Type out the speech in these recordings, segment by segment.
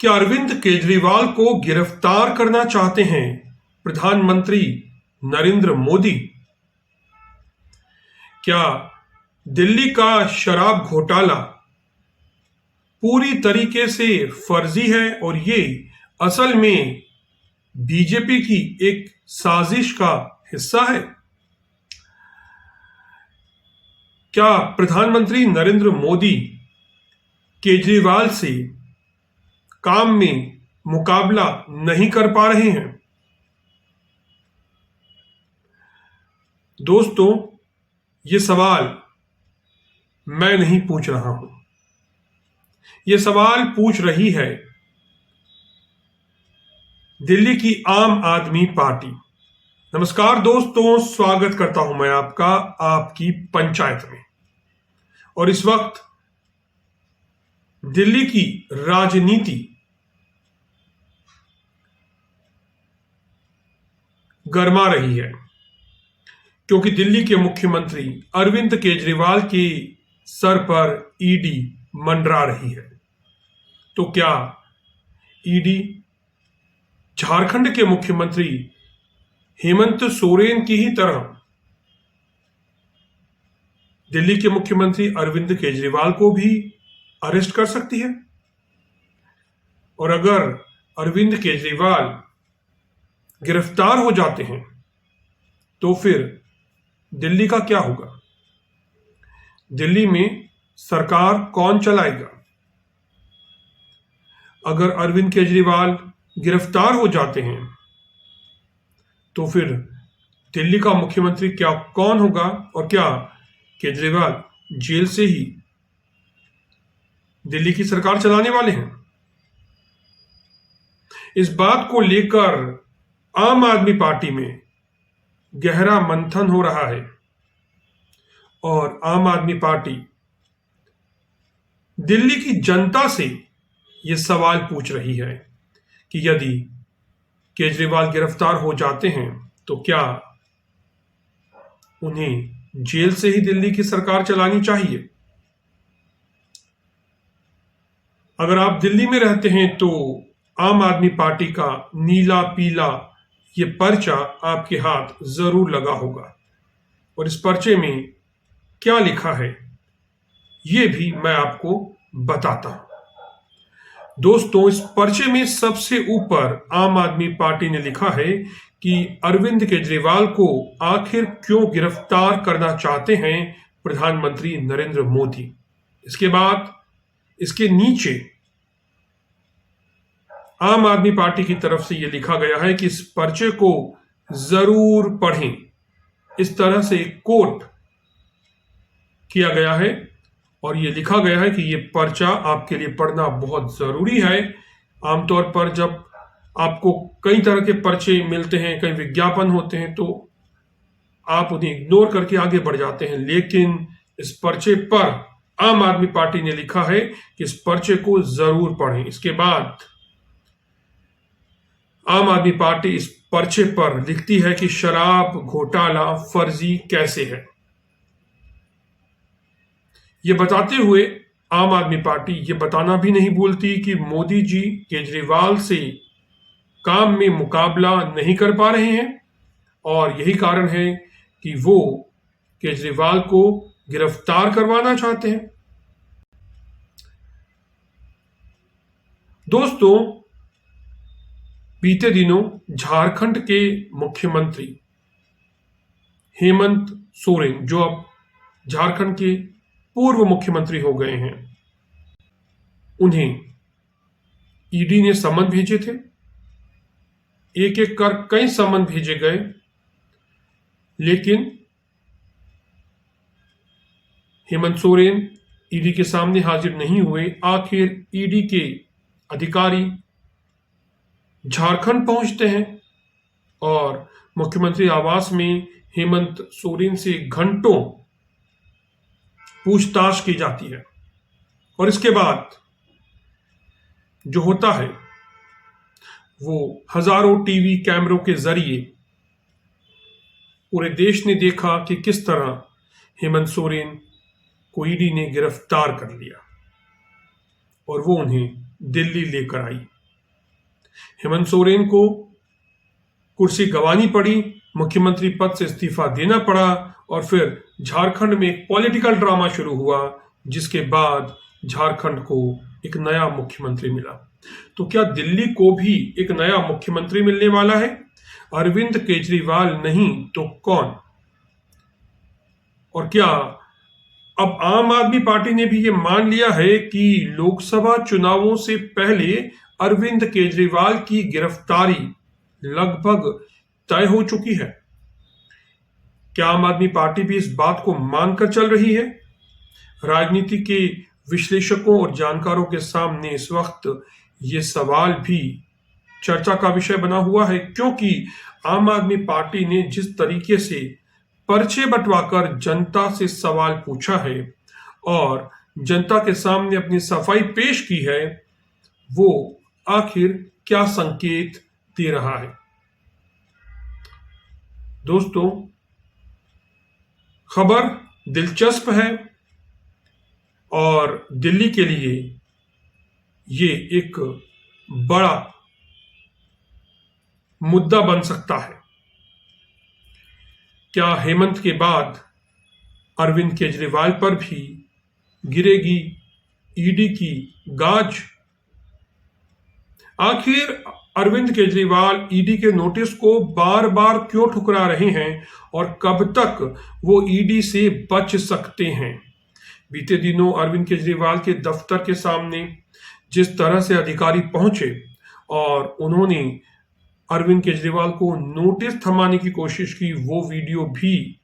क्या अरविंद केजरीवाल को गिरफ्तार करना चाहते हैं प्रधानमंत्री नरेंद्र मोदी? क्या दिल्ली का शराब घोटाला पूरी तरीके से फर्जी है और ये असल में बीजेपी की एक साजिश का हिस्सा है? क्या प्रधानमंत्री नरेंद्र मोदी केजरीवाल से काम में मुकाबला नहीं कर पा रहे हैं? दोस्तों, ये सवाल मैं नहीं पूछ रहा हूं, ये सवाल पूछ रही है दिल्ली की आम आदमी पार्टी। नमस्कार दोस्तों, स्वागत करता हूं मैं आपका आपकी पंचायत में। और इस वक्त दिल्ली की राजनीति गरमा रही है क्योंकि दिल्ली के मुख्यमंत्री अरविंद केजरीवाल के सर पर ईडी मंडरा रही है। तो क्या ईडी झारखंड के मुख्यमंत्री हेमंत सोरेन की ही तरह दिल्ली के मुख्यमंत्री अरविंद केजरीवाल को भी अरेस्ट कर सकती है? और अगर अरविंद केजरीवाल गिरफ्तार हो जाते हैं तो फिर दिल्ली का क्या होगा? दिल्ली में सरकार कौन चलाएगा? अगर अरविंद केजरीवाल गिरफ्तार हो जाते हैं तो फिर दिल्ली का मुख्यमंत्री क्या कौन होगा? और क्या केजरीवाल जेल से ही दिल्ली की सरकार चलाने वाले हैं? इस बात को लेकर आम आदमी पार्टी में गहरा मंथन हो रहा है और आम आदमी पार्टी दिल्ली की जनता से यह सवाल पूछ रही है कि यदि केजरीवाल गिरफ्तार हो जाते हैं तो क्या उन्हें जेल से ही दिल्ली की सरकार चलानी चाहिए? अगर आप दिल्ली में रहते हैं तो आम आदमी पार्टी का नीला पीला ये पर्चा आपके हाथ जरूर लगा होगा और इस पर्चे में क्या लिखा है ये भी मैं आपको बताता हूं। दोस्तों, इस पर्चे में सबसे ऊपर आम आदमी पार्टी ने लिखा है कि अरविंद केजरीवाल को आखिर क्यों गिरफ्तार करना चाहते हैं प्रधानमंत्री नरेंद्र मोदी। इसके बाद इसके नीचे आम आदमी पार्टी की तरफ से यह लिखा गया है कि इस पर्चे को जरूर पढ़ें। इस तरह से कोट किया गया है और यह लिखा गया है कि यह पर्चा आपके लिए पढ़ना बहुत जरूरी है। आमतौर पर जब आपको कई तरह के पर्चे मिलते हैं, कई विज्ञापन होते हैं, तो आप उन्हें इग्नोर करके आगे बढ़ जाते हैं, लेकिन इस पर्चे पर आम आदमी पार्टी ने लिखा है कि इस पर्चे को जरूर पढ़ें। इसके बाद आम आदमी पार्टी इस पर्चे पर लिखती है कि शराब घोटाला फर्जी कैसे है। ये बताते हुए आम आदमी पार्टी ये बताना भी नहीं भूलती कि मोदी जी केजरीवाल से काम में मुकाबला नहीं कर पा रहे हैं और यही कारण है कि वो केजरीवाल को गिरफ्तार करवाना चाहते हैं। दोस्तों, बीते दिनों झारखंड के मुख्यमंत्री हेमंत सोरेन, जो अब झारखंड के पूर्व मुख्यमंत्री हो गए हैं, उन्हें ईडी ने समन भेजे थे। एक एक कर कई समन भेजे गए, लेकिन हेमंत सोरेन ईडी के सामने हाजिर नहीं हुए। आखिर ईडी के अधिकारी झारखंड पहुंचते हैं और मुख्यमंत्री आवास में हेमंत सोरेन से घंटों पूछताछ की जाती है और इसके बाद जो होता है वो हजारों टीवी कैमरों के जरिए पूरे देश ने देखा कि किस तरह हेमंत सोरेन को ईडी ने गिरफ्तार कर लिया और वो उन्हें दिल्ली लेकर आई। हेमंत सोरेन को कुर्सी गंवानी पड़ी, मुख्यमंत्री पद से इस्तीफा देना पड़ा और फिर झारखंड में एक पॉलिटिकल ड्रामा शुरू हुआ, जिसके बाद झारखंड को एक नया मुख्यमंत्री मिला। तो क्या दिल्ली को भी एक नया मुख्यमंत्री मिलने वाला है? अरविंद केजरीवाल नहीं तो कौन? और क्या अब आम आदमी पार्टी ने भी ये मान लिया है कि लोकसभा चुनावों से पहले अरविंद केजरीवाल की गिरफ्तारी लगभग तय हो चुकी है? क्या आम आदमी पार्टी भी इस बात को मानकर चल रही है? राजनीति के विश्लेषकों और जानकारों के सामने इस वक्त ये सवाल भी चर्चा का विषय बना हुआ है, क्योंकि आम आदमी पार्टी ने जिस तरीके से पर्चे बंटवाकर जनता से सवाल पूछा है और जनता के सामने अपनी सफाई पेश की है, वो आखिर क्या संकेत दे रहा है? दोस्तों, खबर दिलचस्प है और दिल्ली के लिए ये एक बड़ा मुद्दा बन सकता है। क्या हेमंत के बाद अरविंद केजरीवाल पर भी गिरेगी ईडी की गाज? आखिर अरविंद केजरीवाल ईडी के नोटिस को बार बार क्यों ठुकरा रहे हैं और कब तक वो ईडी से बच सकते हैं? बीते दिनों अरविंद केजरीवाल के दफ्तर के सामने जिस तरह से अधिकारी पहुंचे और उन्होंने अरविंद केजरीवाल को नोटिस थमाने की कोशिश की, वो वीडियो भी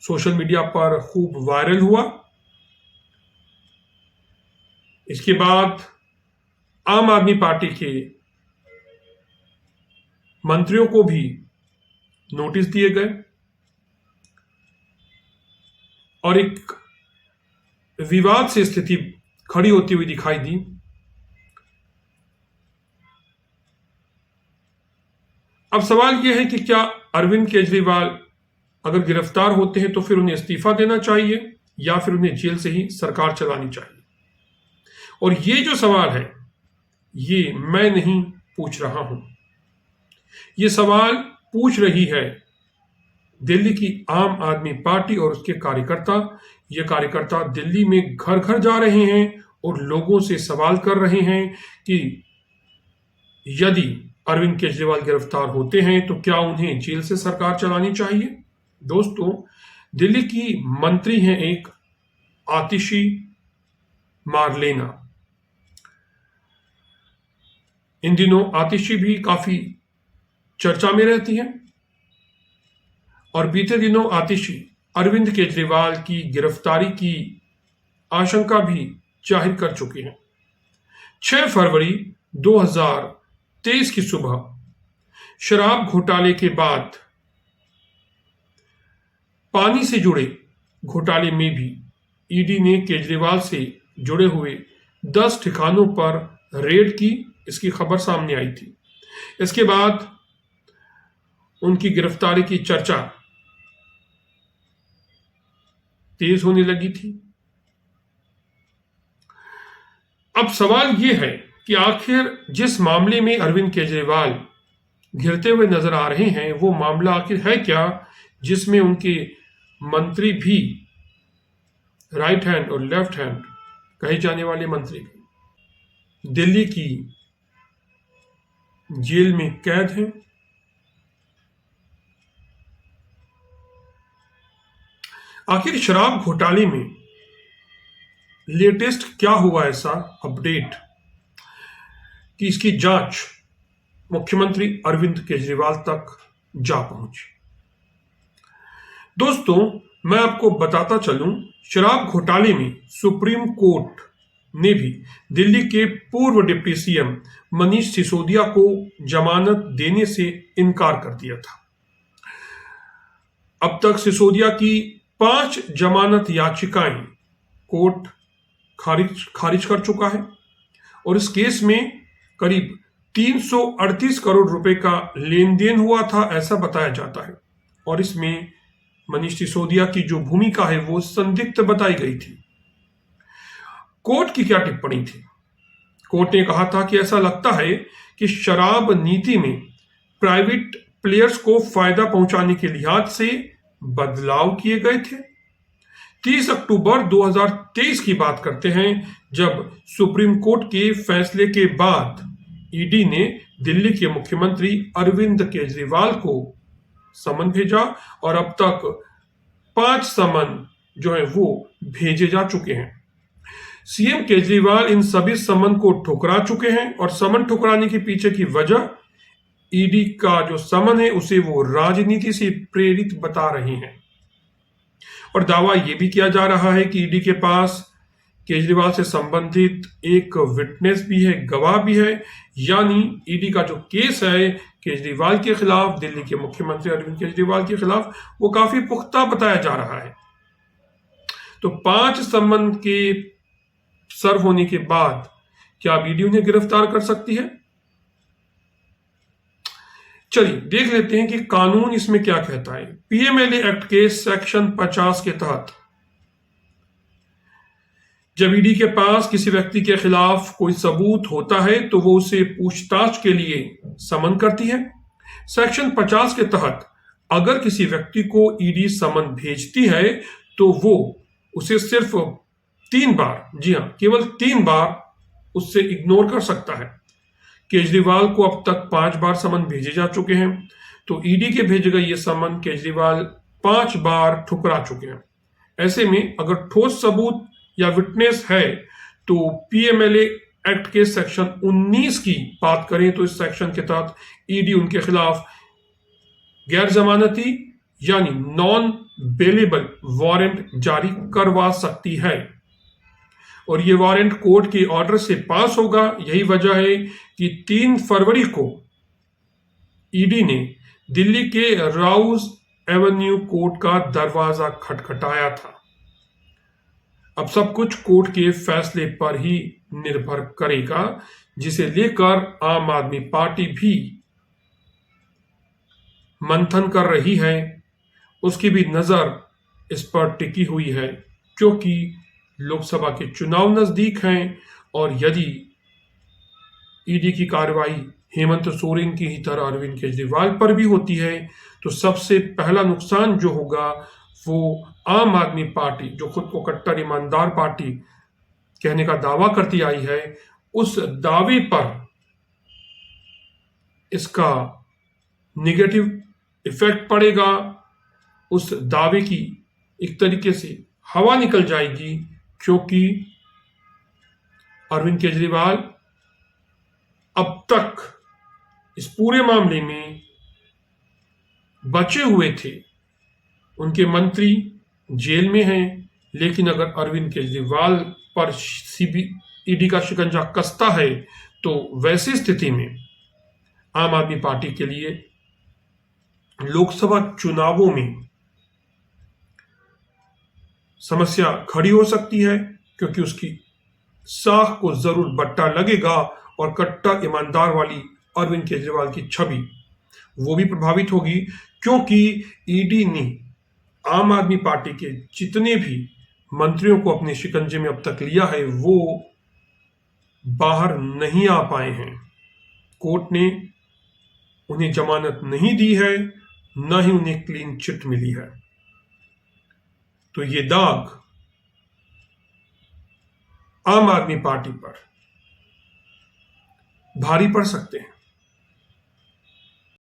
सोशल मीडिया पर खूब वायरल हुआ। इसके बाद आम आदमी पार्टी के मंत्रियों को भी नोटिस दिए गए और एक विवाद से स्थिति खड़ी होती हुई दिखाई दी। अब सवाल यह है कि क्या अरविंद केजरीवाल अगर गिरफ्तार होते हैं तो फिर उन्हें इस्तीफा देना चाहिए या फिर उन्हें जेल से ही सरकार चलानी चाहिए? और ये जो सवाल है ये मैं नहीं पूछ रहा हूं, ये सवाल पूछ रही है दिल्ली की आम आदमी पार्टी और उसके कार्यकर्ता। ये कार्यकर्ता दिल्ली में घर घर जा रहे हैं और लोगों से सवाल कर रहे हैं कि यदि अरविंद केजरीवाल गिरफ्तार होते हैं तो क्या उन्हें जेल से सरकार चलानी चाहिए? दोस्तों, दिल्ली की मंत्री हैं एक आतिशी मारलेना। इन दिनों आतिशी भी काफी चर्चा में रहती है और बीते दिनों आतिशी अरविंद केजरीवाल की गिरफ्तारी की आशंका भी जाहिर कर चुके हैं। 6 फरवरी 2023 की सुबह शराब घोटाले के बाद पानी से जुड़े घोटाले में भी ईडी ने केजरीवाल से जुड़े हुए 10 ठिकानों पर रेड की, इसकी खबर सामने आई थी। इसके बाद उनकी गिरफ्तारी की चर्चा तेज होने लगी थी। अब सवाल यह है कि आखिर जिस मामले में अरविंद केजरीवाल घिरते हुए नजर आ रहे हैं वो मामला आखिर है क्या, जिसमें उनके मंत्री भी राइट हैंड और लेफ्ट हैंड कहे जाने वाले मंत्री भी दिल्ली की जेल में कैद हैं। आखिर शराब घोटाले में लेटेस्ट क्या हुआ ऐसा अपडेट कि इसकी जांच मुख्यमंत्री अरविंद केजरीवाल तक जा पहुंची? दोस्तों, मैं आपको बताता चलूं, शराब घोटाले में सुप्रीम कोर्ट ने भी दिल्ली के पूर्व डिप्टी सीएम मनीष सिसोदिया को जमानत देने से इनकार कर दिया था। अब तक सिसोदिया की 5 जमानत याचिकाएं कोर्ट खारिज कर चुका है और इस केस में करीब 338 करोड़ रुपए का लेन देन हुआ था, ऐसा बताया जाता है। और इसमें मनीष सिसोदिया की जो भूमिका है वो संदिग्ध बताई गई थी। कोर्ट की क्या टिप्पणी थी? कोर्ट ने कहा था कि ऐसा लगता है कि शराब नीति में प्राइवेट प्लेयर्स को फायदा पहुंचाने के लिहाज से बदलाव किए गए थे। 30 अक्टूबर 2023 की बात करते हैं, जब सुप्रीम कोर्ट के फैसले के बाद ईडी ने दिल्ली के मुख्यमंत्री अरविंद केजरीवाल को समन भेजा और अब तक 5 समन जो है वो भेजे जा चुके हैं। सीएम केजरीवाल इन सभी समन को ठुकरा चुके हैं और समन ठुकराने के पीछे की वजह ईडी का जो समन है उसे वो राजनीति से प्रेरित बता रहे हैं। और दावा यह भी किया जा रहा है कि ईडी के पास केजरीवाल से संबंधित एक विटनेस भी है, गवाह भी है, यानी ईडी का जो केस है केजरीवाल के खिलाफ, दिल्ली के मुख्यमंत्री अरविंद केजरीवाल के खिलाफ, वो काफी पुख्ता बताया जा रहा है। तो 5 समन के सर्व होने के बाद क्या ईडी उन्हें गिरफ्तार कर सकती है? चलिए देख लेते हैं कि कानून इसमें क्या कहता है। पीएमएलए एक्ट के सेक्शन 50 के तहत जब ईडी के पास किसी व्यक्ति के खिलाफ कोई सबूत होता है तो वो उसे पूछताछ के लिए समन करती है। सेक्शन 50 के तहत अगर किसी व्यक्ति को ईडी समन भेजती है तो वो उसे सिर्फ 3 बार, जी हां, केवल 3 बार उससे इग्नोर कर सकता है। केजरीवाल को अब तक 5 बार समन भेजे जा चुके हैं, तो ईडी के भेजे गए ये समन केजरीवाल 5 बार ठुकरा चुके हैं। ऐसे में अगर ठोस सबूत या विटनेस है तो पीएमएलए एक्ट के सेक्शन 19 की बात करें तो इस सेक्शन के तहत ईडी उनके खिलाफ गैर जमानती यानी नॉन बेलेबल वारंट जारी करवा सकती है और ये वारंट कोर्ट के ऑर्डर से पास होगा। यही वजह है कि 3 फरवरी को ईडी ने दिल्ली के राउज एवेन्यू कोर्ट का दरवाजा खटखटाया था। अब सब कुछ कोर्ट के फैसले पर ही निर्भर करेगा, जिसे लेकर आम आदमी पार्टी भी मंथन कर रही है। उसकी भी नजर इस पर टिकी हुई है क्योंकि लोकसभा के चुनाव नजदीक हैं और यदि ईडी की कार्रवाई हेमंत सोरेन की ही तरह अरविंद केजरीवाल पर भी होती है तो सबसे पहला नुकसान जो होगा वो आम आदमी पार्टी, जो खुद को कट्टर ईमानदार पार्टी कहने का दावा करती आई है, उस दावे पर इसका निगेटिव इफेक्ट पड़ेगा। उस दावे की एक तरीके से हवा निकल जाएगी क्योंकि अरविंद केजरीवाल अब तक इस पूरे मामले में बचे हुए थे। उनके मंत्री जेल में हैं, लेकिन अगर अरविंद केजरीवाल पर ईडी का शिकंजा कसता है तो वैसी स्थिति में आम आदमी पार्टी के लिए लोकसभा चुनावों में समस्या खड़ी हो सकती है क्योंकि उसकी साख को जरूर बट्टा लगेगा और कट्टर ईमानदार वाली अरविंद केजरीवाल की छवि वो भी प्रभावित होगी क्योंकि ईडी ने आम आदमी पार्टी के जितने भी मंत्रियों को अपने शिकंजे में अब तक लिया है वो बाहर नहीं आ पाए हैं। कोर्ट ने उन्हें जमानत नहीं दी है, न ही उन्हें क्लीन चिट मिली है। तो ये दाग आम आदमी पार्टी पर भारी पड़ सकते हैं।